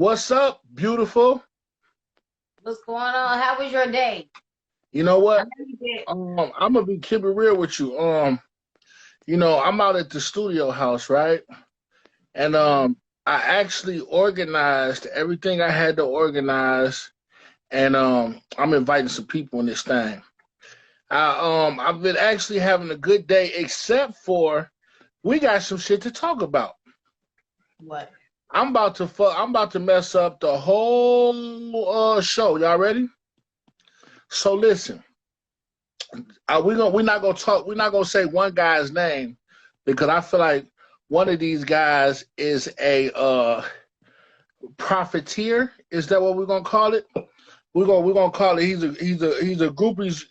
What's up, beautiful? What's going on? How was your day? You know I what? know you did. I'm gonna keep it real with you. I'm out at the studio house, right? And Mhm. I actually organized everything I had to organize, and I'm inviting some people in this thing. I've been actually having a good day, except for we got some shit to talk about. What? I'm about to mess up the whole show. Y'all ready? So listen. We're not gonna say one guy's name because I feel like one of these guys is a profiteer. Is that what we're gonna call it? We're gonna call it he's a he's a groupie's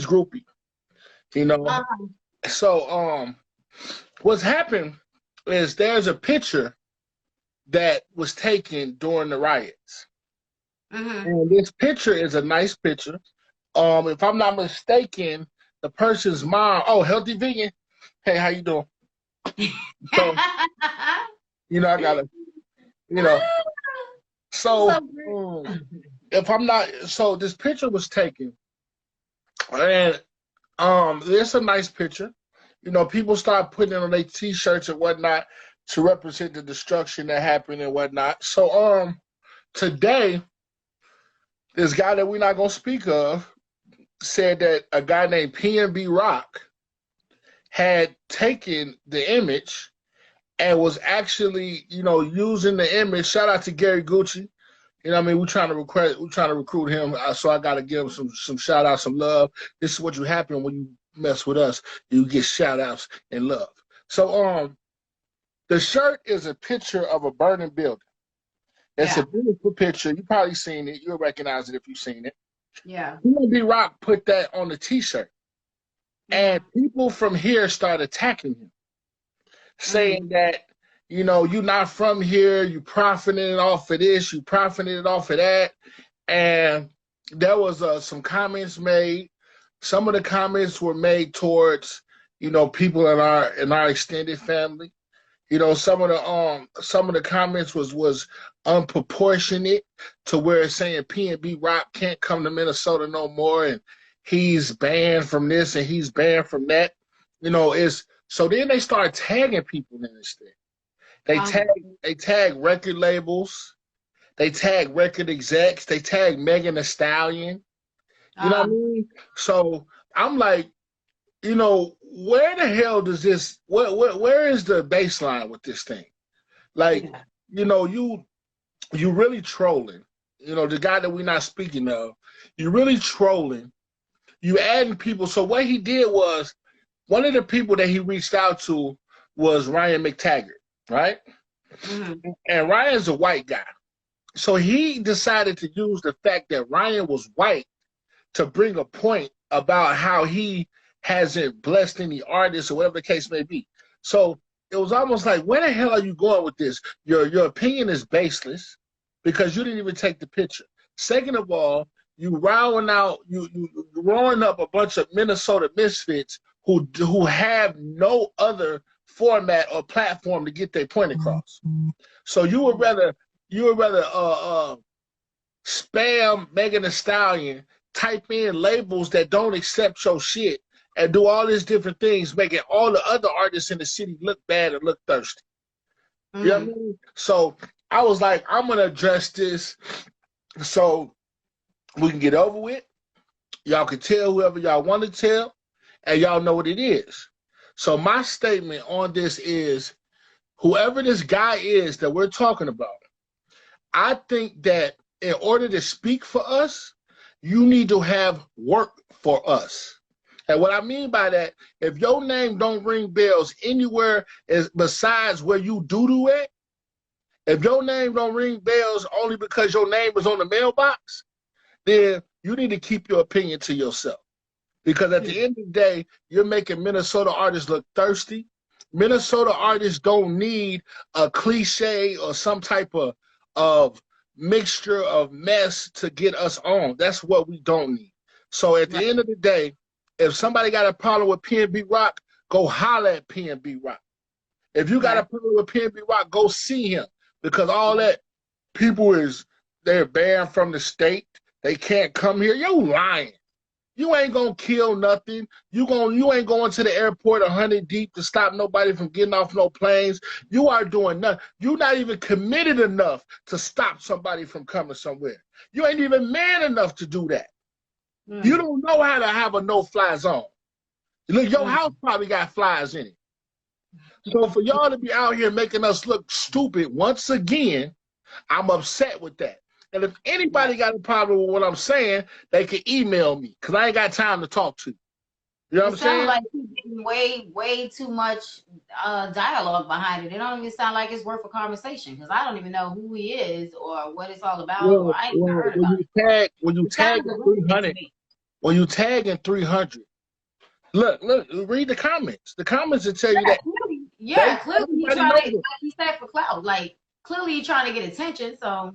groupie. You know. Uh-huh. So what's happened is there's a picture that was taken during the riots. Mm-hmm. And this picture is a nice picture. If I'm not mistaken, the person's mom. Oh, healthy vegan. Hey, how you doing? So I gotta, you know. What's So up, Greg? if I'm not, so this picture was taken, and it's a nice picture. People start putting it on their T-shirts and whatnot to represent the destruction that happened and whatnot. So today, this guy that we're not gonna speak of said that a guy named PNB Rock had taken the image and was actually, using the image. Shout out to Gary Gucci. We're trying to recruit him. So I gotta give him some shout out, some love. This is what you happen when you mess with us. You get shout outs and love. So the shirt is a picture of a burning building. It's a Yeah. beautiful picture. You probably seen it. You'll recognize it if you've seen it. Yeah. PNB Rock put that on the t-shirt. And Mm-hmm. people from here start attacking him, Mm-hmm. saying that, you're not from here, you profiting off of this, you profiting off of that. And there was some comments made. Some of the comments were made towards, people in our extended family. Some of the comments was unproportionate to where it's saying PNB Rock can't come to Minnesota no more, and he's banned from this and he's banned from that. It's so then they start tagging people in this thing. They Uh-huh. tag they tag record labels, they tag record execs, they tag Megan Thee Stallion. You know what I Uh-huh. mean? So I'm like, where the hell does this? Where is the baseline with this thing? Like, Yeah. you really trolling. The guy that we're not speaking of, you really trolling. You adding people. So what he did was one of the people that he reached out to was Ryan McTaggart, right? Mm-hmm. And Ryan's a white guy. So he decided to use the fact that Ryan was white to bring a point about how he hasn't blessed any artists or whatever the case may be. So it was almost like, where the hell are you going with this? Your opinion is baseless because you didn't even take the picture. Second of all, you rolling up a bunch of Minnesota misfits who have no other format or platform to get their point across. So you would rather spam Megan Thee Stallion, type in labels that don't accept your shit, and do all these different things, making all the other artists in the city look bad and look thirsty. You know what I Mm-hmm. mean? So I was like, I'm gonna address this so we can get over with. Y'all can tell whoever y'all want to tell, and y'all know what it is. So my statement on this is whoever this guy is that we're talking about, I think that in order to speak for us, you need to have work for us. And what I mean by that, if your name don't ring bells anywhere besides where you do at, if your name don't ring bells only because your name is on the mailbox, then you need to keep your opinion to yourself. Because at the end of the day, you're making Minnesota artists look thirsty. Minnesota artists don't need a cliche or some type of mixture of mess to get us on. That's what we don't need. So at Right. the end of the day, if somebody got a problem with PNB Rock, go holler at PNB Rock. If you got a Right. problem with PNB Rock, go see him. because all that people they're banned from the state. They can't come here. You lying. You ain't gonna kill nothing. You ain't going to the airport 100 deep to stop nobody from getting off no planes. You are doing nothing. You're not even committed enough to stop somebody from coming somewhere. You ain't even man enough to do that. You don't know how to have a no-fly zone. Look, your house probably got flies in it. So for y'all to be out here making us look stupid once again, I'm upset with that. And if anybody got a problem with what I'm saying, they can email me because I ain't got time to talk to you. You know what I'm saying? It sounds like he's getting way too much dialogue behind it. It don't even sound like it's worth a conversation because I don't even know who he is or what it's all about, or I ain't even heard about it. When you tag in 300, when you tag in 300, look, read the comments. The comments will tell you that. Clearly he's trying to, like he said, for clout. Like, clearly he's trying to get attention, so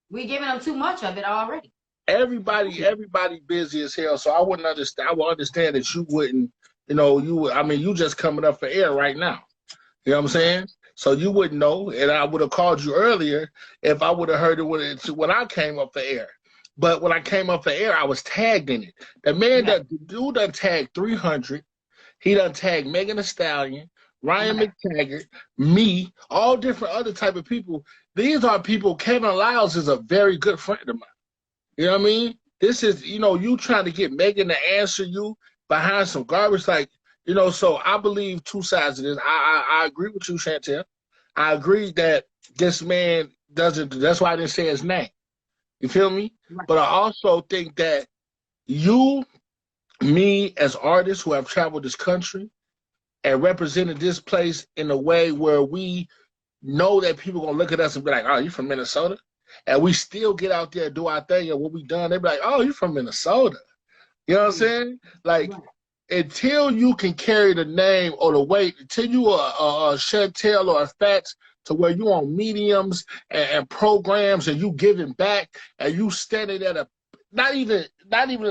we giving him too much of it already. Everybody busy as hell, so I wouldn't understand. I would understand that you wouldn't, you just coming up for air right now. You know what I'm saying? So you wouldn't know, and I would have called you earlier if I would have heard it when I came up for air. But when I came up for air, I was tagged in it. The dude done tagged 300. He done tagged Megan Thee Stallion, Ryan McTaggart, me, all different other type of people. These are people. Kevin Lyles is a very good friend of mine. You know what I mean? This is, you trying to get Megan to answer you behind some garbage. Like, so I believe two sides of this. I agree with you, Chantel. I agree that this man doesn't, that's why I didn't say his name. You feel me? Right. But I also think that me, as artists who have traveled this country and represented this place in a way where we know that people going to look at us and be like, oh, you from Minnesota? And we still get out there and do our thing, and what we done, they be like, oh, you from Minnesota. You know what I'm saying? Like, until you can carry the name or the weight, until you are a Chantel or a Fats to where you on mediums and programs and you giving back and you standing at not even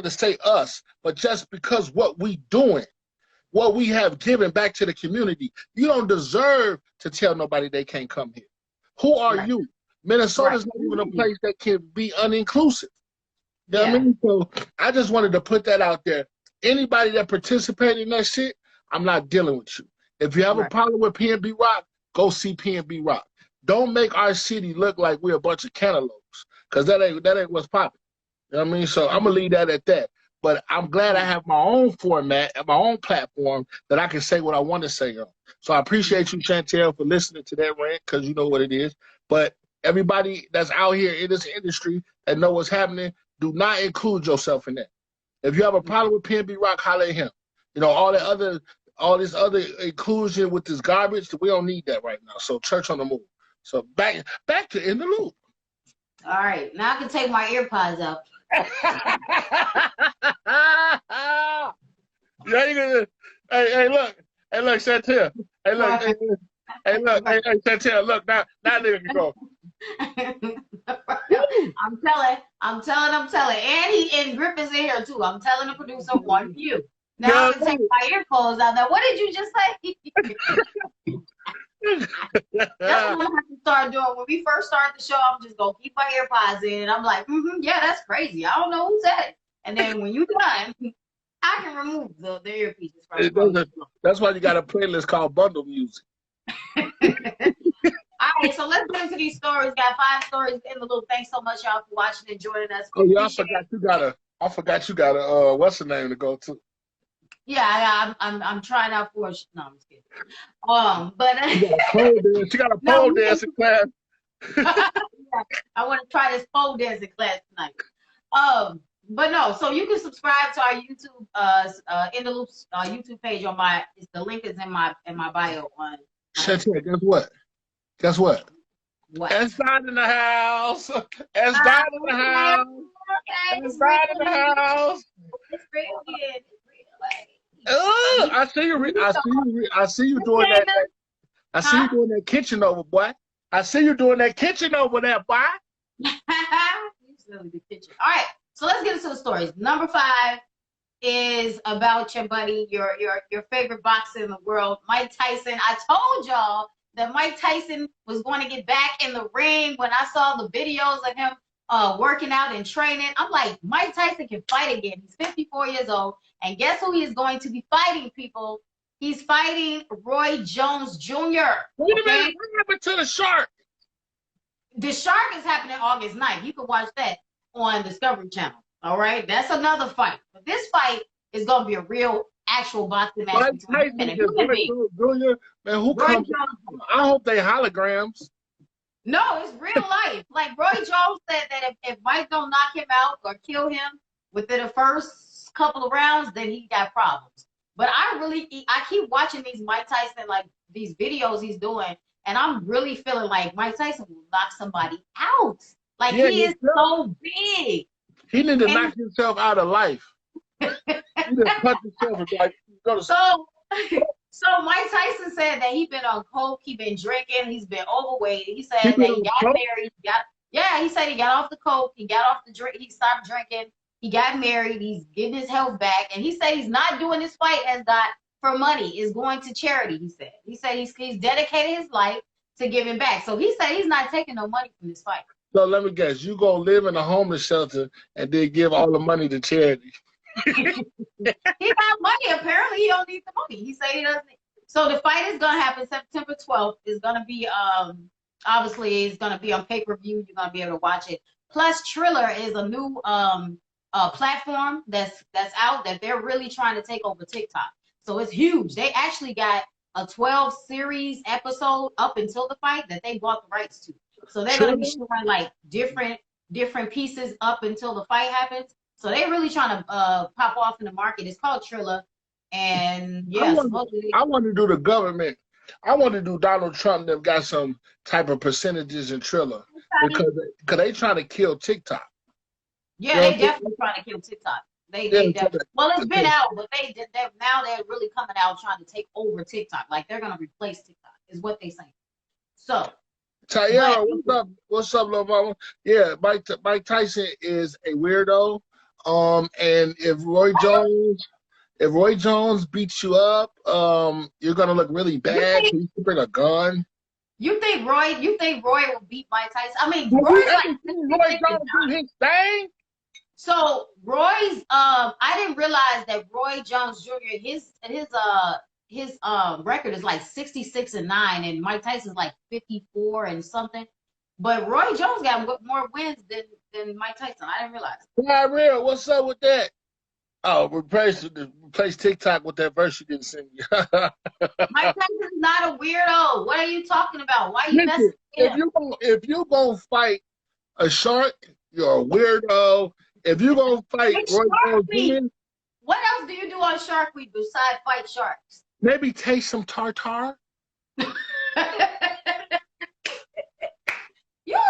to say us, but just because what we doing, what we have given back to the community, you don't deserve to tell nobody they can't come here. Who are you? Minnesota's not even a place that can be uninclusive. You know what I mean? So I just wanted to put that out there. Anybody that participated in that shit, I'm not dealing with you. If you have a problem with PNB Rock, go see PNB Rock. Don't make our city look like we're a bunch of cantaloupes, because that ain't what's popping. You know what I mean? So I'm going to leave that at that. But I'm glad I have my own format and my own platform that I can say what I want to say on. So I appreciate you, Chantel, for listening to that rant, because you know what it is. But everybody that's out here in this industry that know what's happening, do not include yourself in that. If you have a problem with PNB Rock, holler at him. All this other inclusion with this garbage, we don't need that right now. So church on the move. So back to In the Loop. All right, now I can take my earpods out. Hey, look, Chantel. Hey, look, Chantel. Look, now nigga can go. I'm telling. And Griffin's in here too. I'm telling the producer, one you. Now I can take my earphones out. Now, what did you just say? That's what I'm gonna have to start doing. When we first start the show, I'm just gonna keep my earpods in, and I'm like, yeah, that's crazy. I don't know who said it. And then when you're done, I can remove the earpieces. That's why you got a playlist called Bundle Music. All right, so let's get into these stories. Got 5 stories in the loop. Thanks so much, y'all, for watching and joining us. Oh yeah, I forgot you got a what's the name to go to? Yeah, I'm trying out for no, I'm just kidding. But she got a pole dancing class. I want to try this pole dancing class tonight. But no, so you can subscribe to our YouTube In the Loops YouTube page on the link is in my bio on. Chantel, guess what? What? Inside in the house. Inside in the house. Inside in the house. It's real good. I see you doing that. I see you doing that kitchen over, boy. I see you doing that kitchen over there, boy. You silly the kitchen. All right, so let's get into the stories. Number 5 is about your buddy, your favorite boxer in the world, Mike Tyson. I told y'all that Mike Tyson was going to get back in the ring. When I saw the videos of him working out and training, I'm like, Mike Tyson can fight again. He's 54 years old. And guess who he is going to be fighting, people? He's fighting Roy Jones Jr. Wait a minute, what happened to the shark? The Shark is happening August 9th. You can watch that on Discovery Channel. All right, that's another fight. But this fight is going to be a real, actual boxing match between him and a human being. Man, who comes? I hope they holograms. No, it's real life. Like Roy Jones said that if Mike don't knock him out or kill him within the first couple of rounds, then he got problems. But I keep watching these Mike Tyson, like these videos he's doing, and I'm really feeling like Mike Tyson will knock somebody out. Like he is so big. He need to knock himself out of life. He just cut himself and like go to So Mike Tyson said that he been on coke, he been drinking, he's been overweight. He said that he got married. He said he got off the coke, he got off the drink, he stopped drinking, he got married, he's getting his health back, and he said he's not doing this fight as that for money, is going to charity. He said he's dedicated his life to giving back. So he said he's not taking no money from this fight. So let me guess, you gonna live in a homeless shelter and then give all the money to charity? He got money. Apparently, he don't need the money. He said he doesn't. So the fight is gonna happen September 12th. It's gonna be obviously it's gonna be on pay-per-view. You're gonna be able to watch it. Plus, Triller is a new platform that's out that they're really trying to take over TikTok. So it's huge. They actually got a 12 series episode up until the fight that they bought the rights to. So they're gonna be showing like different pieces up until the fight happens. So they're really trying to pop off in the market. It's called Triller. And yeah, I want to do the government. I want to do Donald Trump that got some type of percentages in Triller because they trying to kill TikTok. Yeah, they definitely trying to kill TikTok. They definitely. Well, it's been out, but now they're really coming out trying to take over TikTok. Like they're gonna replace TikTok, is what they saying. So. Tayara, what's up? What's up, little mama? Yeah, Mike Tyson is a weirdo. And if Roy Jones beats you up, you're gonna look really bad. You can bring a gun. You think Roy will beat Mike Tyson? I mean, Roy Jones do his thing. So Roy's I didn't realize that Roy Jones Jr. his record is like 66-9, and Mike Tyson's like 54 and something. But Roy Jones got more wins than Mike Tyson. I didn't realize. Not real. What's up with that? Oh, replace TikTok with that verse you didn't sing me. Mike Tyson's not a weirdo. What are you talking about? Why are you messing with him? If you gonna fight a shark, you're a weirdo. If you gonna fight Roy Jones, what else do you do on Shark Week besides fight sharks? Maybe taste some tartar.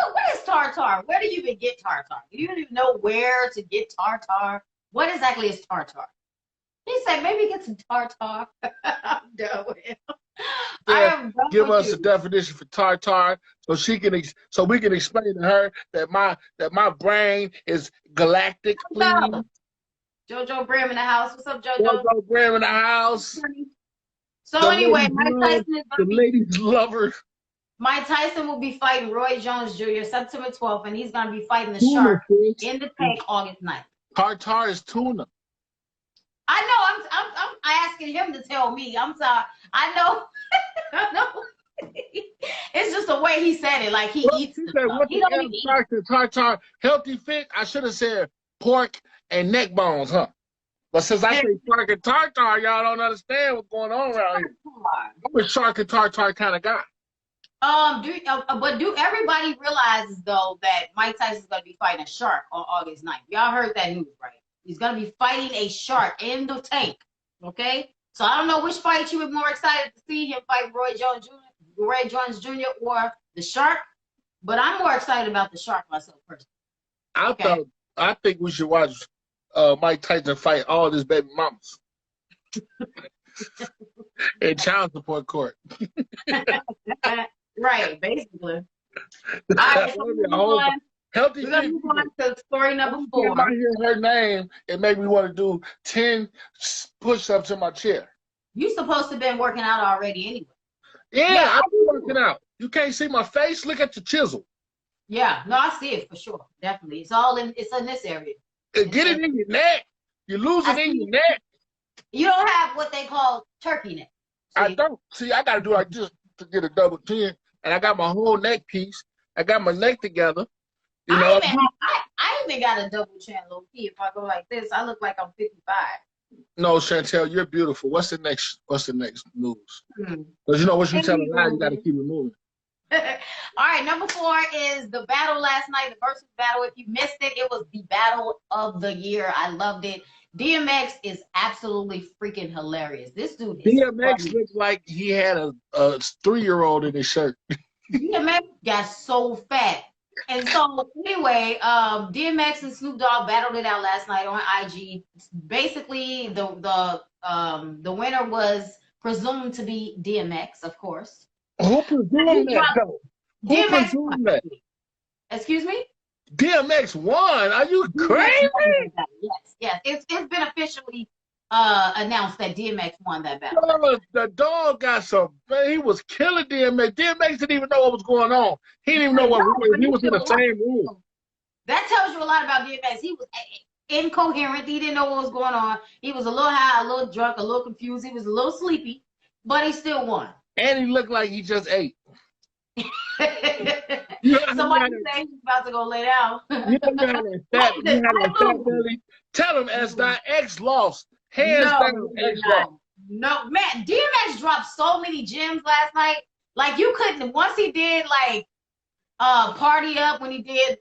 What is tartar? Where do you even get tartar? Do you even know where to get tartar? What exactly is tartar? He said maybe get some tartar. I'm done with him. Yeah, give us a definition for tartar so we can explain to her that my brain is galactic. Please. JoJo Bram in the house. What's up, JoJo? JoJo Bram in the house. So anyway, Mike Tyson is the ladies lover. Mike Tyson will be fighting Roy Jones Jr. September 12th, and he's going to be fighting the Shark in the tank August 9th. Tartar is tuna. I know. I'm asking him to tell me. I'm sorry. I know. I know. It's just the way he said it. Like he eats it. He don't even eat tartar healthy fit. I should have said pork and neck bones, huh? But since I say shark and tartar, y'all don't understand what's going on around here. I'm a shark and tartar kind of guy. But do everybody realizes though that Mike Tyson's gonna be fighting a shark on August 9th? Y'all heard that news, right? He's gonna be fighting a shark in the tank. Okay? So I don't know which fight you were more excited to see him fight Roy Jones Jr. or the shark, but I'm more excited about the shark myself personally. I think we should watch Mike Tyson fight all his baby mamas in child support court. Right, basically. All right, so we're going to move on to story number 4. If I hear her name, it made me want to do 10 push-ups in my chair. You're supposed to have been working out already anyway. Yeah, I'm working out. You can't see my face. Look at the chisel. Yeah, no, I see it for sure. Definitely. It's in this area. Get it in your neck. You're losing in your neck. You don't have what they call turkey neck. See? I don't. See, I got to do like this to get a double chin. And I got my whole neck piece. I got my neck together. You know, I even got a double chin, low key. If I go like this, I look like I'm 55. No, Chantel, you're beautiful. What's the next news? Because you know, once you tell a lie, you got to keep it moving. All right, number 4 is the battle last night, the Verzuz battle. If you missed it, it was the battle of the year. I loved it. DMX is absolutely freaking hilarious. This dude is DMX looks like he had a 3-year-old in his shirt. DMX got so fat. And so anyway, DMX and Snoop Dogg battled it out last night on IG. Basically, the winner was presumed to be DMX, of course. Who presumed that, though? Who presumed that? Excuse me? DMX won. Are you crazy? Yes. It's been officially announced that DMX won that battle. The dog got some. Man, he was killing DMX. DMX didn't even know what was going on. He didn't even know what he was in the same room. That tells you a lot about DMX. He was incoherent. He didn't know what was going on. He was a little high, a little drunk, a little confused. He was a little sleepy, but he still won. And he looked like he just ate. Somebody say he's about to go lay down. You had that fat belly. Tell him X lost. Hands down, X lost. No, man, DMX dropped so many gems last night. Like you couldn't. Once he did like Party Up, when he did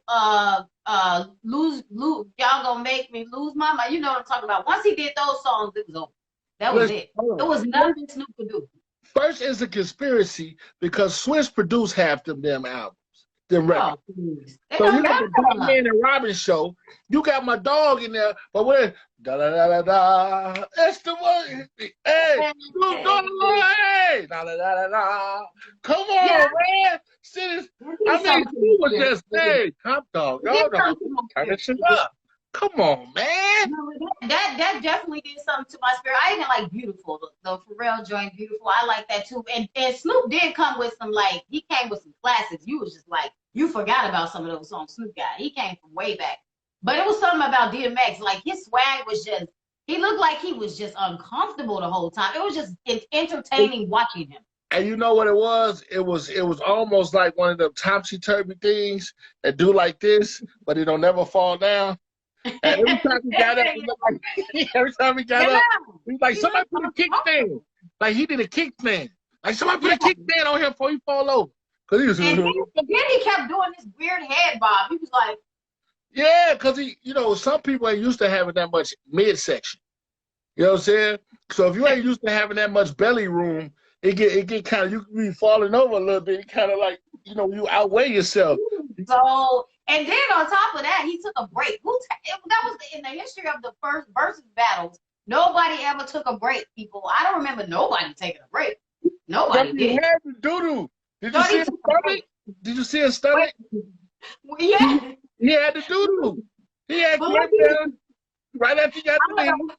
lose y'all gonna make me lose my mind. You know what I'm talking about. Once he did those songs, it was over. That was it. There was nothing Snoop could do. First, it's a conspiracy because Swiss produced half them damn albums. Them records. So you got the Batman and Robin show. You got my dog in there, but when da da da da da, that's the one. Hey, Snoop Dogg, hey, da da da da. Come on, man. See this? I mean, he was just hey, Top Dog. Y'all know turn this shit up. Come on, man. That definitely did something to my spirit. I even like Beautiful, the Pharrell joint Beautiful. I like that too. And Snoop did come with some he came with some classics. You was just like, you forgot about some of those songs Snoop got. He came from way back. But it was something about DMX. Like his swag was just, he looked like he was just uncomfortable the whole time. It was just entertaining watching him. And you know what it was? It was almost like one of them topsy-turvy things that do like this, but it don't never fall down. And every time he got up, he was like, somebody put a kickstand. Like he did a kickstand. Like somebody put a kickstand on him before he fall over. Cause he was. And then he kept doing this weird head bob. He was like, yeah, because some people ain't used to having that much midsection. You know what I'm saying? So if you ain't used to having that much belly room, it get kind of, you can be falling over a little bit. It kind of like, you outweigh yourself. So. And then on top of that, he took a break. That was in the history of the first Verzuz battles. Nobody ever took a break, people. I don't remember nobody taking a break. Nobody did. He had to doo-doo. Did you see his stomach? Did you see his stomach? Yeah. He had to doo-doo. He had to right after he got the name.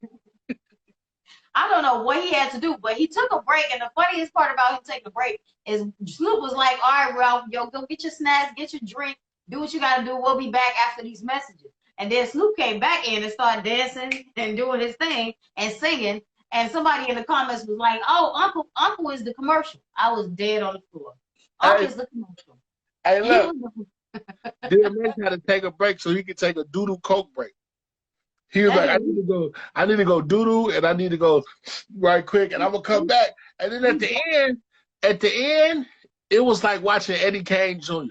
I don't know what he had to do, but he took a break. And the funniest part about him taking a break is Snoop was like, all right, Ralph, go get your snacks, get your drink. Do what you got to do. We'll be back after these messages. And then Snoop came back in and started dancing and doing his thing and singing. And somebody in the comments was like, oh, Uncle is the commercial. I was dead on the floor. Uncle is the commercial. Hey, look. DMX had to take a break so he could take a doodoo coke break. He was like, I need to go doodoo and I need to go right quick and I'm going to come back. And then at the end, it was like watching Eddie Kane Jr.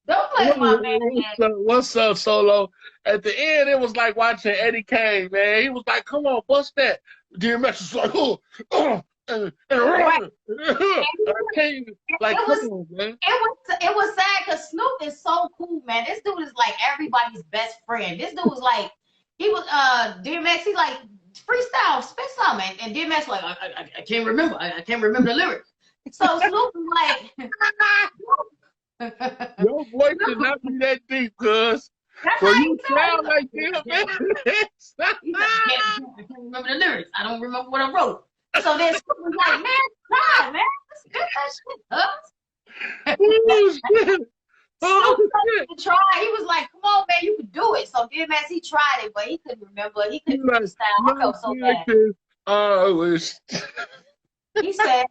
Don't play my man. What's up, Solo? At the end, it was like watching Eddie Kane, man. He was like, come on, bust that. DMX was like, like, come on, man. It was sad because Snoop is so cool, man. This dude is like everybody's best friend. This dude was like, he was, DMX, he like, freestyle, spit something. And DMX like, I can't remember. I can't remember the lyrics. So Snoop was like, your voice should not be that deep, cuz. That's Well, how you he said. sound like DMX. He's like, I can't remember the lyrics. I don't remember what I wrote. So then Snoop was like, man, try, man. Let's get that shit up. Oh, shit. Oh, Snoop told shit. him to try. He was like, come on, man, you can do it. So DMX, he tried it, but he couldn't remember. He couldn't Like, freestyle. I felt so like bad. this. I wish. He said,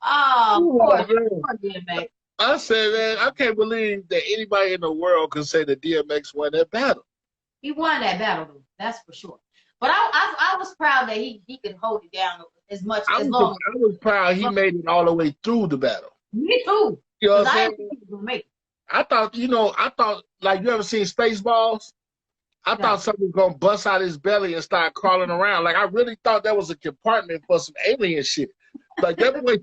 oh, Oh, poor DMX. I said, man, I can't believe that anybody in the world could say that DMX won that battle. He won that battle, though. That's for sure. But I was proud that he could hold it down as much as long. I was proud he made it all the way through the battle. Me too. You know what I'm I saying? didn't think he was gonna make it. I thought, like, you ever seen Spaceballs? I thought something was going to bust out his belly and start crawling around. Like, I really thought that was a compartment for some alien shit. Like, that boy's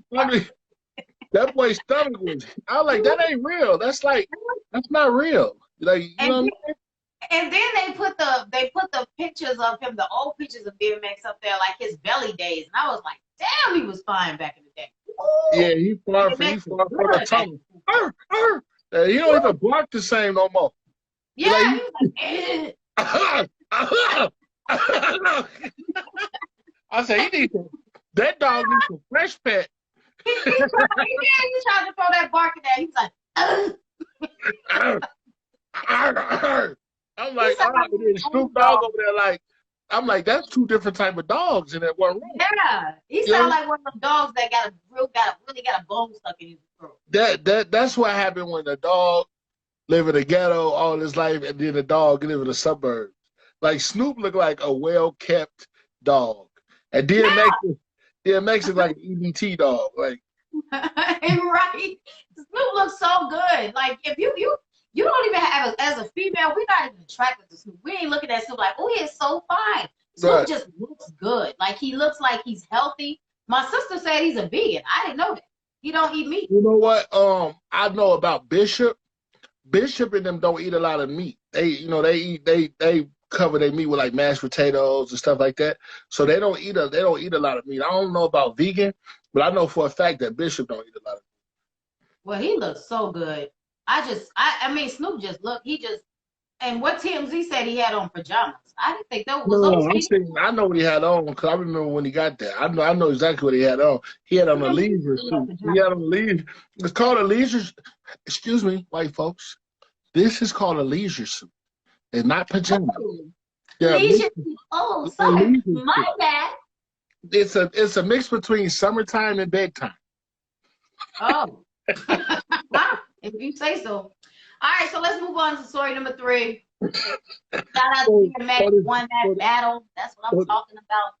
stomach was, I was like, that ain't real. That's not real. Like, you know what I mean? And then they put the pictures of him, the old pictures of DMX up there, like his belly days. And I was like, damn, he was fine back in the day. Ooh, Yeah, he far from the tongue. He don't even bark the same no more. Yeah, Like, he was like, I said, that dog needs some fresh pet. he tried to throw that bark in there. He was like, I'm like, there's Snoop Dogg over there. Like, I'm like, that's two different type of dogs in that one room. yeah, he sounded like one of the dogs that really got a bone stuck in his throat. That's what happened when the dog live in the ghetto all his life, and then the dog live in the suburbs. Like, Snoop looked like a well-kept dog, and DMX is like an EBT dog. Like, right? Snoop looks so good. Like, if you don't even have, as a female, we're not even attracted to Snoop. We ain't looking at Snoop like, oh, he is so fine. Snoop just looks good. Like, he looks like he's healthy. My sister said he's a vegan. I didn't know that. He don't eat meat. You know what? I know about Bishop. Bishop and them don't eat a lot of meat. They cover their meat with like mashed potatoes and stuff like that. So they don't eat a lot of meat. I don't know about vegan, but I know for a fact that Bishop don't eat a lot of meat. Well, he looks so good. I mean, Snoop and what TMZ said he had on pajamas. I didn't think that was I know what he had on because I remember when he got there. I know exactly what he had on. He had on a leisure suit. He had on a leisure. It's called a leisure. Excuse me, white folks. This is called a leisure suit. It's not pajamas. Yeah, leisure suit. Oh, sorry, my bad. It's a mix between summertime and bedtime. Oh. If you say so. All right, so let's move on to story number 3. Shout out to DMX, won that battle. That's what I'm talking about.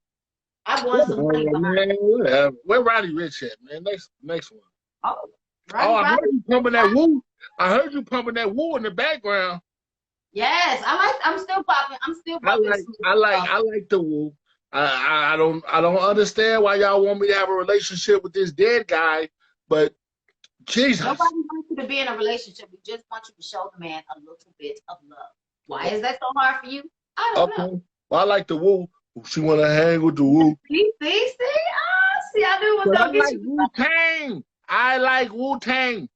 I won some money behind it. Where Roddy Ricch at, man? Next one. Oh, I heard you pumping that woo. I heard you pumping that woo in the background. Yes, I'm still popping. I like the woo. I don't understand why y'all want me to have a relationship with this dead guy, but Jesus. Nobody wants you to be in a relationship. We just want you to show the man a little bit of love. Why is that so hard for you? I don't know. Well, I like the woo. She want to hang with the woo. See? I knew it was going to get you. Wu-Tang. I like Wu-Tang.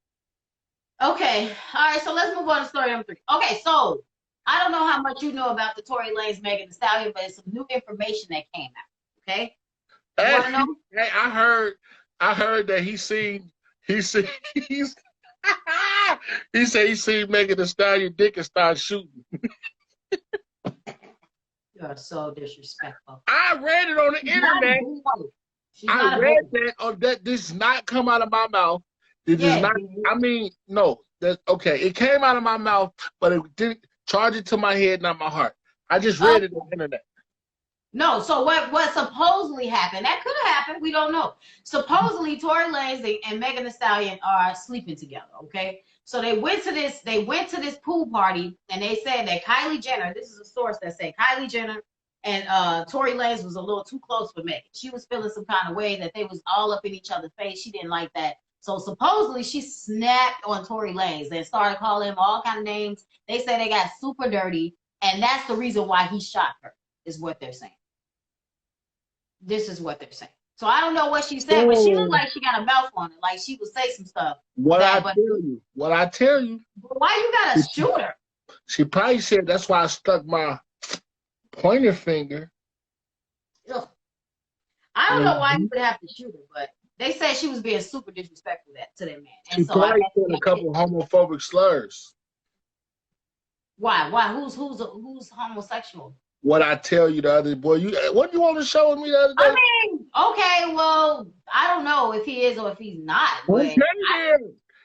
Okay. All right, so let's move on to story number 3. Okay, so I don't know how much you know about the Tory Lanez, Megan Thee Stallion, but it's some new information that came out. Okay? You want to know? Hey, I heard that he said he seen Megan Thee Stallion dick and start shooting. You're so disrespectful. I read it on the internet. I read that. Oh, that does not come out of my mouth. It does not. I mean, no. That's okay. It came out of my mouth, but it didn't charge it to my head, not my heart. I just read it on the internet. No, so what supposedly happened, that could have happened, we don't know. Supposedly Tory Lanez and Megan Thee Stallion are sleeping together, okay? So they went to this pool party, and they said that Kylie Jenner, this is a source that said Kylie Jenner and Tory Lanez was a little too close for Megan. She was feeling some kind of way that they was all up in each other's face. She didn't like that. So supposedly she snapped on Tory Lanez and started calling him all kind of names. They said they got super dirty, and that's the reason why he shot her, is what they're saying. This is what they're saying. So I don't know what she said, but she looked like she got a mouth on it. Like she would say some stuff. What I tell you. Why you gotta shoot her? She probably said that's why I stuck my pointer finger. Ugh. I don't know why you would have to shoot her, but they said she was being super disrespectful to that man. And she probably said a couple homophobic slurs. Why? Who's homosexual? What I tell you the other boy, what you want to show with me the other day? I mean, okay, well, I don't know if he is or if he's not. Okay,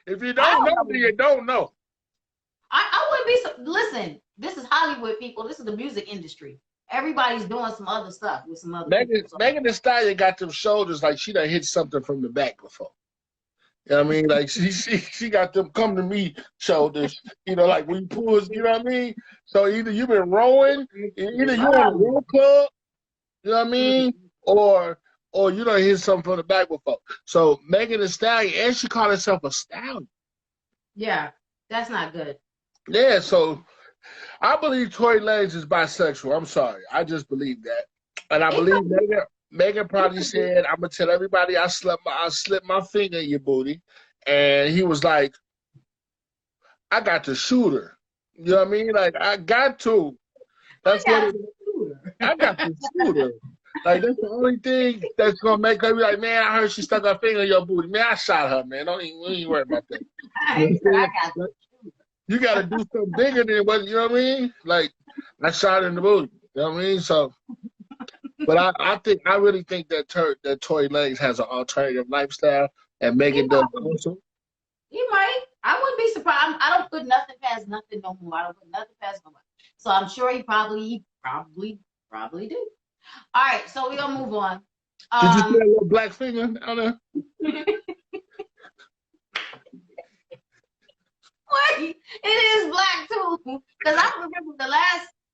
if you don't know, then you don't know. I wouldn't be. Listen, this is Hollywood, people. This is the music industry. Everybody's doing some other stuff with some other. Megan Thee Stallion got them shoulders like she done hit something from the back before. You know what I mean? Like she got them come to me shoulders. You know, like when you pull, you know what I mean? So either you've been rowing, either you on a row club, you know what I mean, or you done hit something from the back before. So Megan Thee Stallion, and she called herself a stallion. Yeah, that's not good. Yeah, so I believe Tory Lanez is bisexual. I'm sorry, I just believe that, and I believe Megan probably said, "I'm gonna tell everybody I slipped my finger in your booty," and he was like, "I got to shoot her." You know what I mean? Like I got to. That's what I got to shoot her. Like that's the only thing that's gonna make her be like, "Man, I heard she stuck her finger in your booty. Man, I shot her, man. Don't even worry about that." You gotta do something bigger than what you know what I mean? Like I shot her in the booty. You know what I mean? So. But I really think that Tory Lanez has an alternative lifestyle, and Megan does also. He might. I wouldn't be surprised. I don't put nothing past nothing no more. I don't put nothing past nobody. So I'm sure he probably do. All right, so we're gonna move on. Did you see that little black finger down there? What? It is black too. Because I remember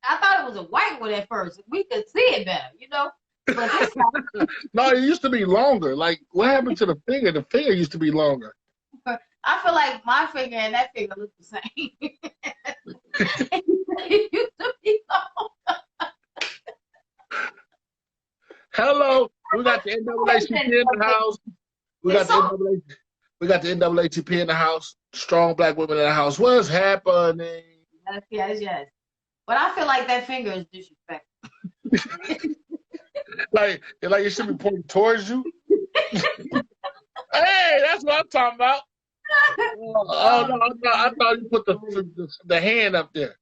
I thought it was a white one at first. We could see it better, you know? But this time, no, it used to be longer. Like, what happened to the finger? The finger used to be longer. I feel like my finger and that finger look the same. It used to be longer. Hello. We got the NAACP in the house. We got the NAACP in the house. Strong black women in the house. What's happening? Yes. But I feel like that finger is disrespectful. like it should be pointing towards you. Hey, that's what I'm talking about. Oh no, I thought you put the hand up there.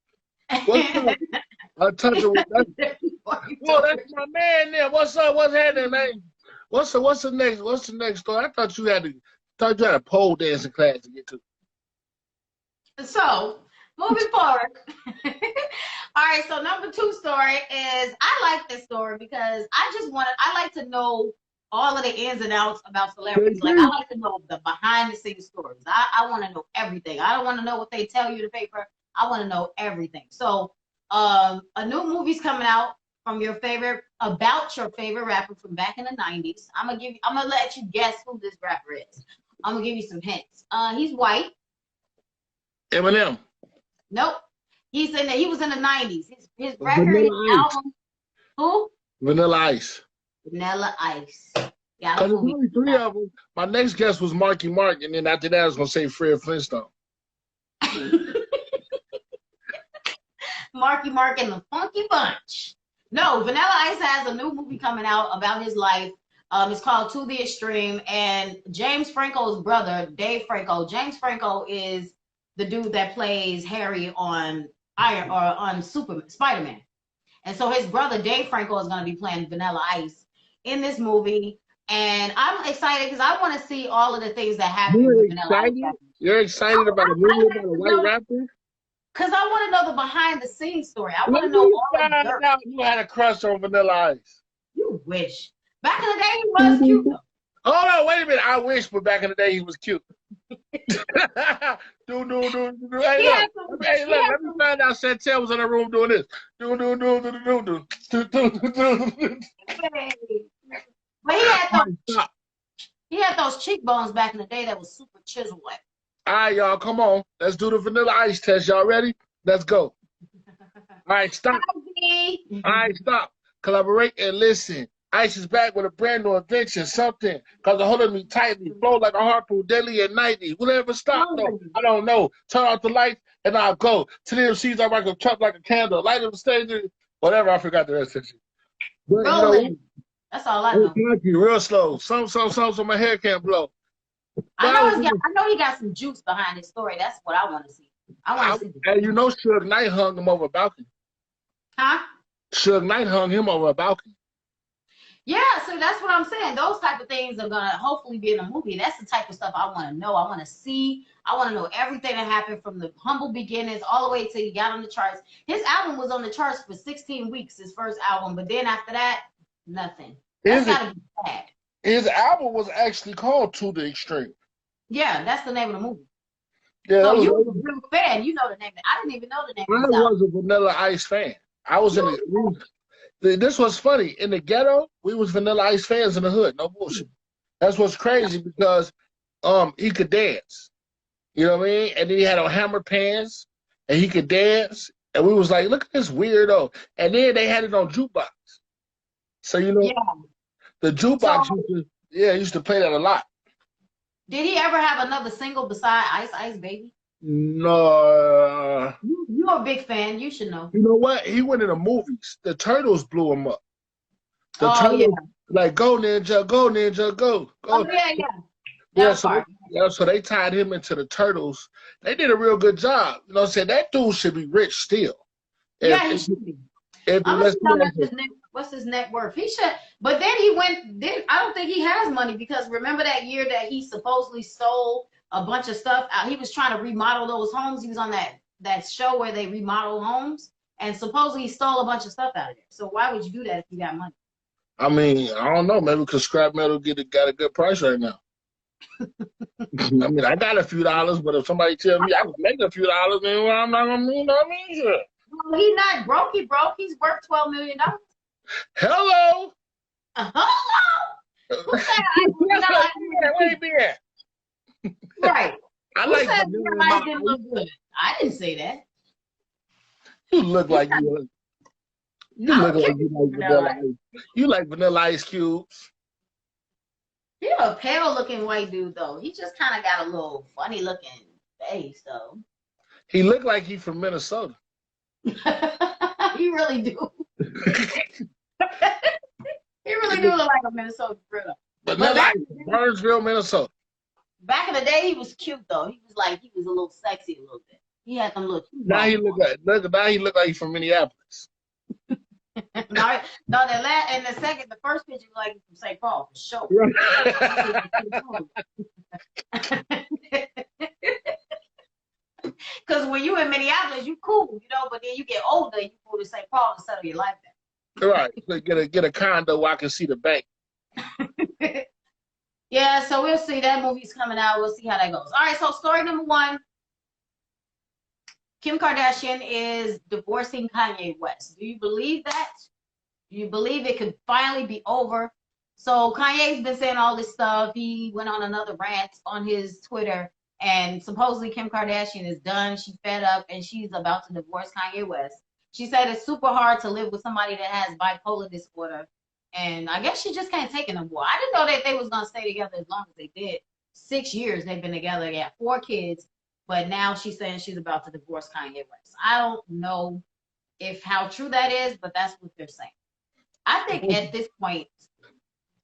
What's up? I touch it with that. Well, that's my man there. What's up? What's happening, man? What's the next story? I thought you had a pole dancing class to get to. So, moving forward. All right, so number 2 story is, I like this story because I like to know all of the ins and outs about celebrities. Like, I like to know the behind the scenes stories. I want to know everything. I don't want to know what they tell you in the paper. I want to know everything. So, a new movie's coming out about your favorite rapper from back in the 90s. I'm gonna let you guess who this rapper is. I'm gonna give you some hints. He's white. Eminem. Nope. He was in the 90s. His record, his album. Who? Vanilla Ice. Vanilla Ice. Yeah. There's only 3 of them. My next guess was Marky Mark, and then after that I was gonna say Fred Flintstone. Marky Mark and the Funky Bunch. No, Vanilla Ice has a new movie coming out about his life. It's called To the Extreme, and James Franco's brother, Dave Franco. James Franco is the dude that plays Harry on Spider-Man. And so his brother, Dave Franco, is going to be playing Vanilla Ice in this movie. And I'm excited because I want to see all of the things that happen with Vanilla Ice. You're excited about a movie about a white rapper? Because I want to know the behind the scenes story. I want to know all of the dirt. You had a crush on Vanilla Ice. You wish. Back in the day, he was cute, though. Hold on, wait a minute. I wish, but back in the day, he was cute. Hey, look, let me find out Chantel was in the room doing this. But he had those cheekbones back in the day that was super chisel like. All right, y'all, come on. Let's do the Vanilla Ice test. Y'all ready? Let's go. All right, stop. All right, stop. Collaborate and listen. Ice is back with a brand new invention, something. Cause the holding me tightly, flow like a harpoon, deadly at nightly. Will it ever stop? No, I don't know. Turn off the lights and I'll go. To the MCs, I rock a truck like a candle. Light up the stage, whatever. I forgot the rest of it. But you know, that's all I know. Real slow. Some, so my hair can't blow. I know he got some juice behind his story. That's what I want to see. I want to see. And you know, Suge Knight hung him over a balcony. Huh? Suge Knight hung him over a balcony. Yeah, so that's what I'm saying. Those type of things are gonna hopefully be in a movie. That's the type of stuff I want to know. I want to see. I want to know everything that happened from the humble beginnings all the way till he got on the charts. His album was on the charts for 16 weeks, his first album, but then after that, nothing. That's gotta be bad. His album was actually called To the Extreme. Yeah, that's the name of the movie. Yeah, so you were a real fan. You know the name. I didn't even know the name. I was a Vanilla Ice fan. I was in the. This was funny. In the ghetto, we was Vanilla Ice fans in the hood. No bullshit. That's what's crazy because he could dance. You know what I mean? And then he had on hammer pants and he could dance. And we was like, look at this weirdo. And then they had it on jukebox. So you know, the jukebox used to play that a lot. Did he ever have another single beside Ice Ice Baby? No. You're a big fan. You should know. You know what? He went in the movies. The Turtles blew him up. The Turtles, like, go Ninja, go Ninja, go. Oh, yeah. So they tied him into the Turtles. They did a real good job. You know what I'm saying? That dude should be rich still. Yeah, he should be. What's his net worth? He should. But then I don't think he has money because remember that year that he supposedly stole a bunch of stuff. He was trying to remodel those homes. He was on that show where they remodel homes, and supposedly he stole a bunch of stuff out of there. So why would you do that if you got money? I mean, I don't know. Maybe because scrap metal got a good price right now. I mean, I got a few dollars, but if somebody tell me I can make a few dollars, then I'm not gonna mean. Sure. Well, he's not broke. He broke. He's worth $12 million. Hello. Hello. Who said where you been? Right. I like didn't look good. I didn't say that. You look like you like Vanilla Ice cubes. He's a pale looking white dude though. He just kind of got a little funny looking face though. He looked like he's from Minnesota. He really do. He really do look like a Minnesota brother. But like Burnsville, Minnesota. Back in the day, he was cute though. He was a little sexy a little bit. He had them little. Now he look like he's from Minneapolis. No, the first picture like he's from St. Paul for sure. Because when you in Minneapolis, you cool, you know, but then you get older, you go to St. Paul to settle your life there. Right. So get a condo where I can see the bank. Yeah, so we'll see. That movie's coming out. We'll see how that goes. All right, so story number 1. Kim Kardashian is divorcing Kanye West. Do you believe that? Do you believe it could finally be over? So Kanye's been saying all this stuff. He went on another rant on his Twitter, and supposedly Kim Kardashian is done. She's fed up, and she's about to divorce Kanye West. She said it's super hard to live with somebody that has bipolar disorder. And I guess she just can't take it no more. I didn't know that they was going to stay together as long as they did. 6 years they've been together. They have 4 kids. But now she's saying she's about to divorce Kanye West. I don't know how true that is, but that's what they're saying. I think at this point,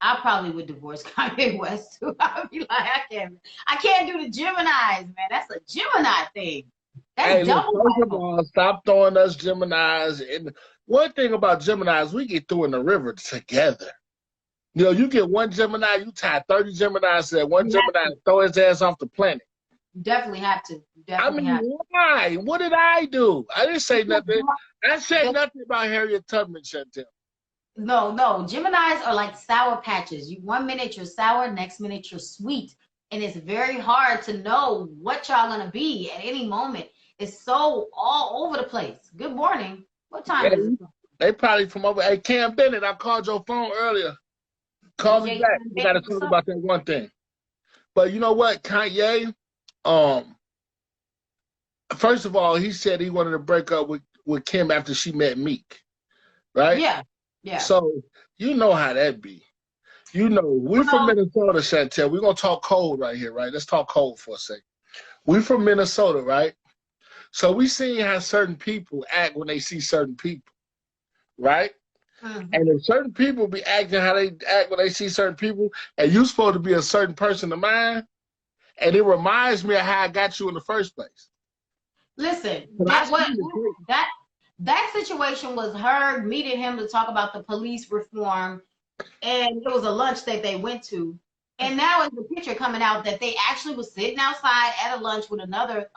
I probably would divorce Kanye West too. I'd be like, I can't do the Geminis, man. That's a Gemini thing. That's double. First of all, stop throwing us Geminis. And one thing about Geminis, we get through in the river together. You know, you get one Gemini, you tie 30 Geminis to that one Gemini and throw his ass off the planet. Definitely have to. Why? What did I do? I didn't say nothing. I said nothing about Harriet Tubman, Chantel. No. Geminis are like sour patches. 1 minute you're sour, next minute you're sweet. And it's very hard to know what y'all going to be at any moment. It's so all over the place. Good morning. What time is it? They probably from over. Hey, Cam Bennett, I called your phone earlier. Call me back. We got to talk about that one thing. But you know what? Kanye, first of all, he said he wanted to break up with Kim after she met Meek. Right? Yeah. Yeah. So you know how that be. You know, we're from Minnesota, Chantel. We're gonna talk cold right here, right? Let's talk cold for a second. We're from Minnesota, right? So we see how certain people act when they see certain people, right? Mm-hmm. And if certain people be acting how they act when they see certain people, and you supposed to be a certain person of mine, and it reminds me of how I got you in the first place. Listen, that situation was her meeting him to talk about the police reform, and it was a lunch that they went to. And now is the picture coming out that they actually was sitting outside at a lunch with another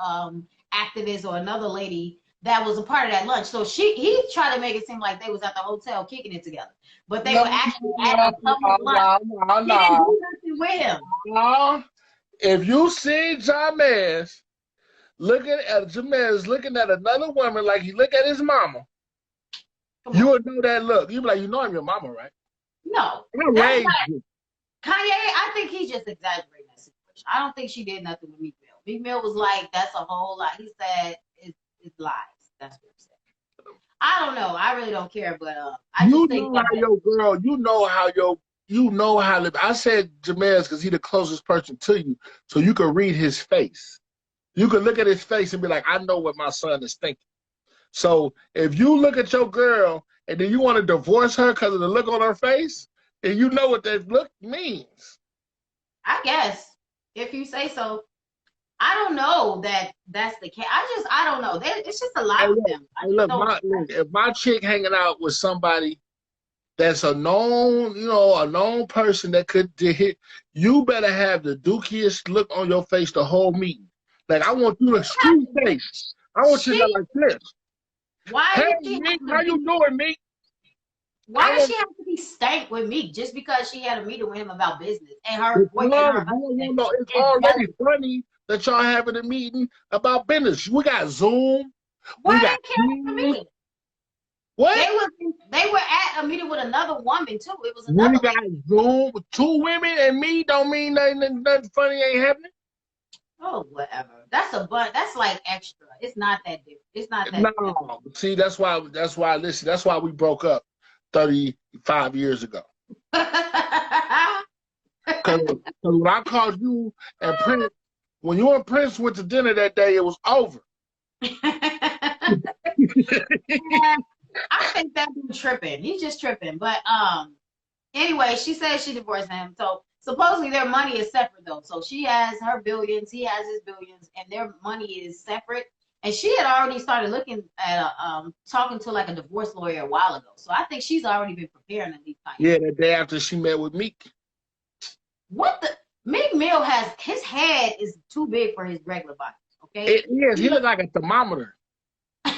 activist or another lady that was a part of that lunch. So he tried to make it seem like they was at the hotel kicking it together, but they were actually at a public lunch. He didn't do nothing with him. If you see Jamez looking at another woman like he look at his mama, you would know that look. You be like, you know I'm your mama, right? No. Kanye, I think he's just exaggerating that situation. I don't think she did nothing with Meek Mill. Meek Mill was like, that's a whole lot. He said it's lies. That's what he said. I don't know. I really don't care, but I just think that your girl, I said Jamez because he's the closest person to you, so you can read his face. You can look at his face and be like, I know what my son is thinking. So if you look at your girl and then you want to divorce her because of the look on her face, and you know what that look means. I guess, if you say so. I don't know that's the case. I don't know. It's just a lot of them. If my chick hanging out with somebody that's a known person that could hit, you better have the dookiest look on your face the whole meeting. Like, I want you to screw face. I want you to like this. Hey, Meek, how you doing, Meek? Why does she have to be stank with Meek just because she had a meeting with him about business and her? It's already funny that y'all having a meeting about business. We got Zoom. Why they can't for me? What? They were at a meeting with another woman too. It was another. We got Zoom with 2 women and me. Don't mean nothing funny ain't happening. Oh, whatever. That's like extra. It's not that different. It's not that. No, see, that's why. Listen, that's why we broke up 35 years ago. Because when I called you and Prince, when you and Prince went to dinner that day, it was over. I think that dude tripping. He's just tripping. But anyway, she says she divorced him. So supposedly their money is separate though. So she has her billions, he has his billions, and their money is separate. And she had already started looking at talking to like a divorce lawyer a while ago. So I think she's already been preparing to leave. Yeah, the day after she met with Meek. What the? Meek Mill his head is too big for his regular body. Okay. It is. He looks like a thermometer. I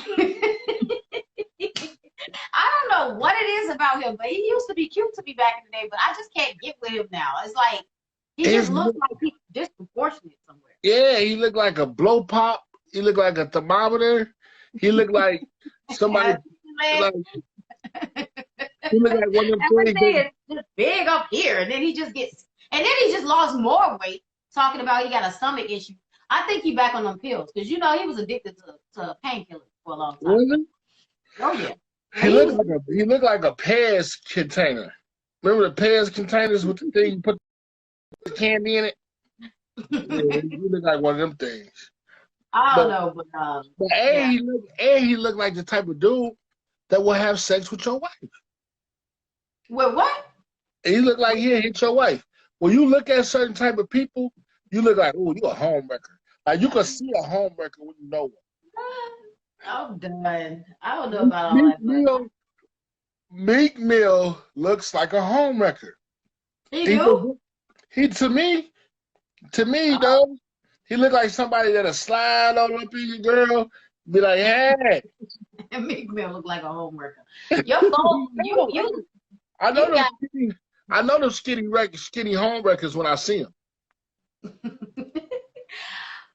don't know what it is about him, but he used to be cute to me back in the day. But I just can't get with him now. It's like he just looks like he's disproportionate somewhere. Yeah, he looked like a blow pop. He looked like a thermometer. He looked like somebody. He looked like one of them things. Everything is just big up here, and then he just lost more weight. Talking about he got a stomach issue. I think he back on them pills because he was addicted to painkillers for a long time. Really? Oh yeah. He looked like a Pez container. Remember the Pez containers with the thing you put the candy in it? Yeah, he looked like one of them things. I don't know, but he looked like the type of dude that will have sex with your wife. With what? He looked like he'll hit your wife. When you look at certain type of people, you look like, oh, you a homewrecker. Like you can see a homewrecker when you know one. I'm done. I don't know about all that. Meek Mill looks like a homewrecker. He do? To me, though, he look like somebody that'll slide all up in your girl, be like, hey. Meek Mill look like a homewrecker. Your phone, you. I know them skinny homewreckers when I see them.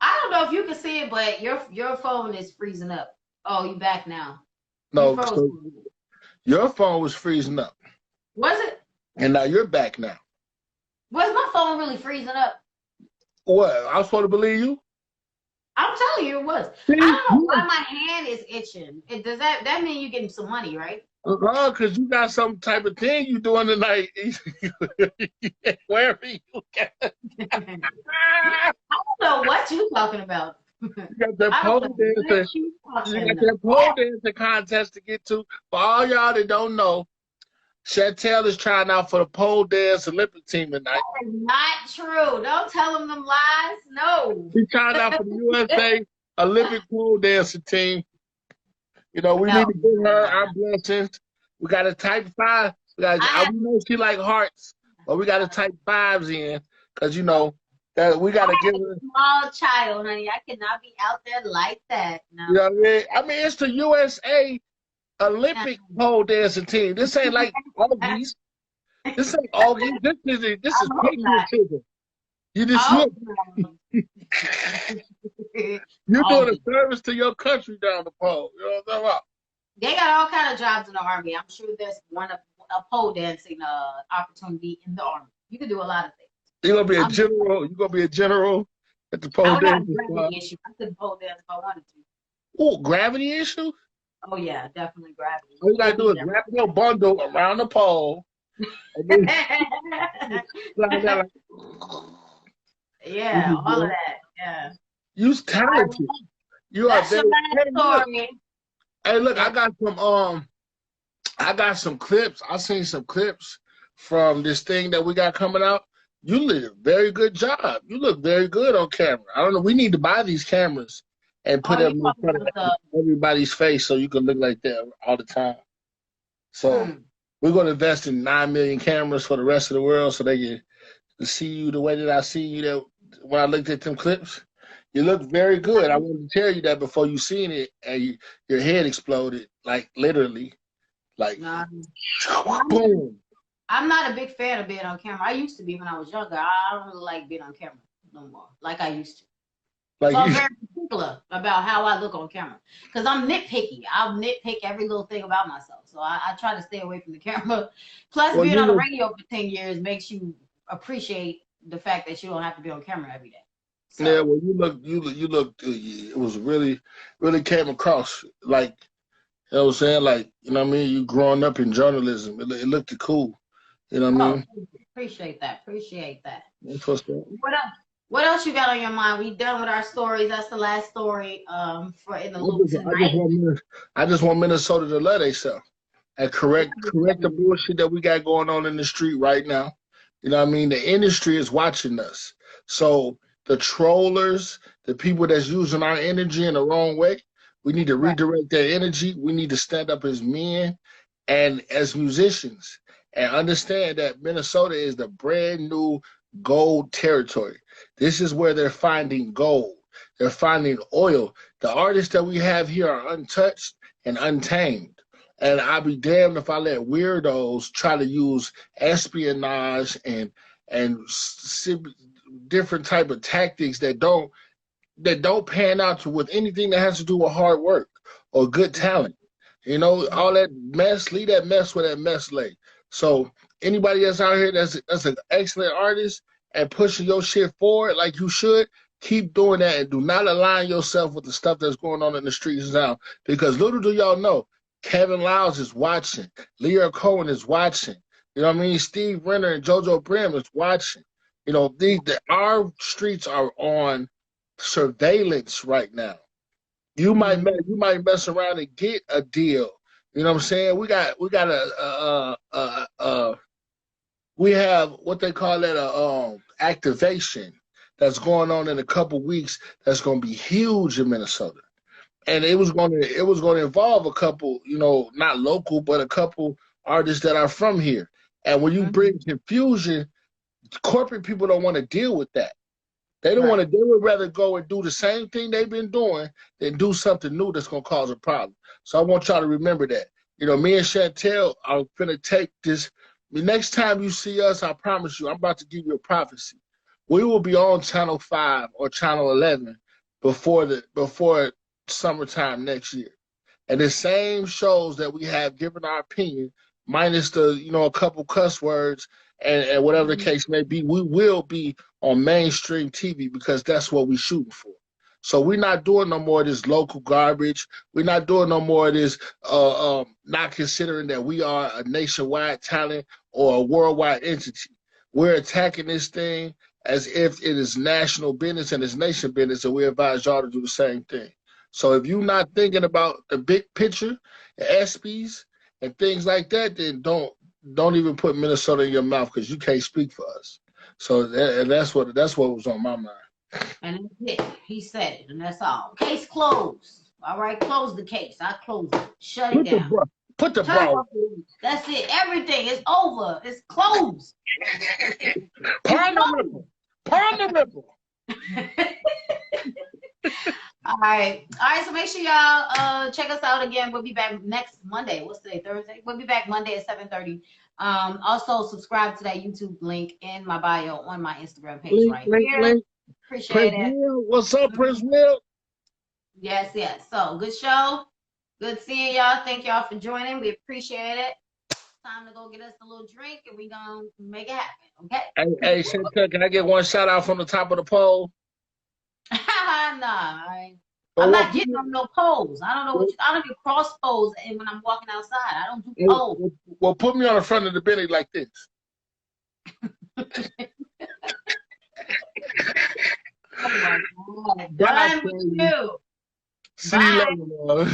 I don't know if you can see it, but your phone is freezing up. Oh, you back now? No, your phone was freezing up. Was it? And now you're back now. Was my phone really freezing up? What? I was supposed to believe you? I'm telling you it was. I don't know why my hand is itching. Does that mean you're getting some money, right? Because you got some type of thing you doing tonight. Wherever you got. I don't know what you talking about. You got that I pole don't know what dancing. you You talking got that about. pole dancing contest to get to. For all y'all that don't know, Chantel is trying out for the pole dance Olympic team tonight. That is not true. Don't tell them lies. No. She's trying out for the USA Olympic pole dancing team. You know, we No. need to give her our blessings. We got to type 5. I We know she like hearts, but we got to type 5s in because, you know, that we got to give her. a small child, honey. I cannot be out there like that. No. You know what I mean? I mean, it's the USA Olympic pole dancing team. This ain't like Augie's. This ain't Augie's. This is patriotism. You just look. You're doing a service to your country down the pole. You know what I'm talking about? They got all kind of jobs in the Army. I'm sure there's a pole dancing opportunity in the Army. You can do a lot of things. You're gonna be a general. You're gonna be a general at the pole dancing club. Issue. I couldn't pole dance if I wanted to. Oh, gravity issue? Oh yeah, definitely gravity. All you gotta do is wrap your bundle around the pole. And then yeah, all of that. Yeah. You're talented. You are very talented. Hey, look, I got some clips. I seen some clips from this thing that we got coming out. You did a very good job. You look very good on camera. I don't know. We need to buy these cameras and put them in front of everybody's face so you can look like that all the time. So we're going to invest in 9 million cameras for the rest of the world so they can see you the way that I see you that when I looked at them clips. You look very good. I wanted to tell you that before you seen it and your head exploded, like literally. Like, boom. I'm not a big fan of being on camera. I used to be when I was younger. I don't really like being on camera no more, like I used to. Like, so I'm very particular about how I look on camera because I'm nitpicky. I'll nitpick every little thing about myself. So I try to stay away from the camera. Plus, being on the radio for 10 years makes you appreciate the fact that you don't have to be on camera every day. So, yeah, well, you look. It was really came across like, you know what I'm saying? Like, you know what I mean? You growing up in journalism, it looked cool. You know what I mean? Appreciate that. That's what's up. What else you got on your mind? We done with our stories. That's the last story for In the Loop tonight. I just want Minnesota to love themselves and correct the bullshit that we got going on in the street right now. You know what I mean? The industry is watching us. So the trollers, the people that's using our energy in the wrong way, we need to redirect their energy. We need to stand up as men and as musicians and understand that Minnesota is the brand new gold territory. This is where they're finding gold. They're finding oil. The artists that we have here are untouched and untamed. And I'll be damned if I let weirdos try to use espionage and different type of tactics that don't pan out with anything that has to do with hard work or good talent. You know, all that mess, leave that mess where that mess lay. So anybody that's out here that's an excellent artist and pushing your shit forward like you should, keep doing that and do not align yourself with the stuff that's going on in the streets now. Because little do y'all know, Kevin Lyles is watching. Leah Cohen is watching. You know what I mean? Steve Renner and JoJo Brim is watching. You know, our streets are on surveillance right now. You might mess around and get a deal. You know what I'm saying? We have what they call that activation that's going on in a couple weeks that's going to be huge in Minnesota. And it was going to involve a couple, you know, not local, but a couple artists that are from here. And when you bring confusion, corporate people don't want to deal with that. They don't want to. They would rather go and do the same thing they've been doing than do something new that's going to cause a problem. So I want y'all to remember that. You know, me and Chantel are going to take this. The next time you see us, I promise you, I'm about to give you a prophecy. We will be on Channel 5 or Channel 11 before summertime next year. And the same shows that we have given our opinion, minus the, you know, a couple cuss words and whatever the case may be, we will be on mainstream TV because that's what we're shooting for. So we're not doing no more of this local garbage. We're not doing no more of this, not considering that we are a nationwide talent or a worldwide entity. We're attacking this thing as if it is national business and it's nation business, and we advise y'all to do the same thing. So if you're not thinking about the big picture, the ESPYs and things like that, then don't even put Minnesota in your mouth because you can't speak for us. So that's what was on my mind. And that's it. He said it, and that's all. Case closed. All right, close the case. I close it. Shut it down. Put the bro. That's it. Everything is over. It's closed. Pardon the ripple. Pardon the ripple. All right. So make sure y'all check us out again. We'll be back next Monday. What's today? Thursday. We'll be back Monday at 7:30. Also subscribe to that YouTube link in my bio on my Instagram page here. Appreciate it. What's up, Prince Will? Yes. So good show. Good seeing y'all. Thank y'all for joining. We appreciate it. Time to go get us a little drink and we gonna make it happen. Okay. Hey, Chantel, can I get one shout out from the top of the pole? Nah, I'm not getting on no poles. I don't know I don't do cross poles and when I'm walking outside. I don't do poles. Well, put me on the front of the Bentley like this. Oh my God. Done with you. See you later, love.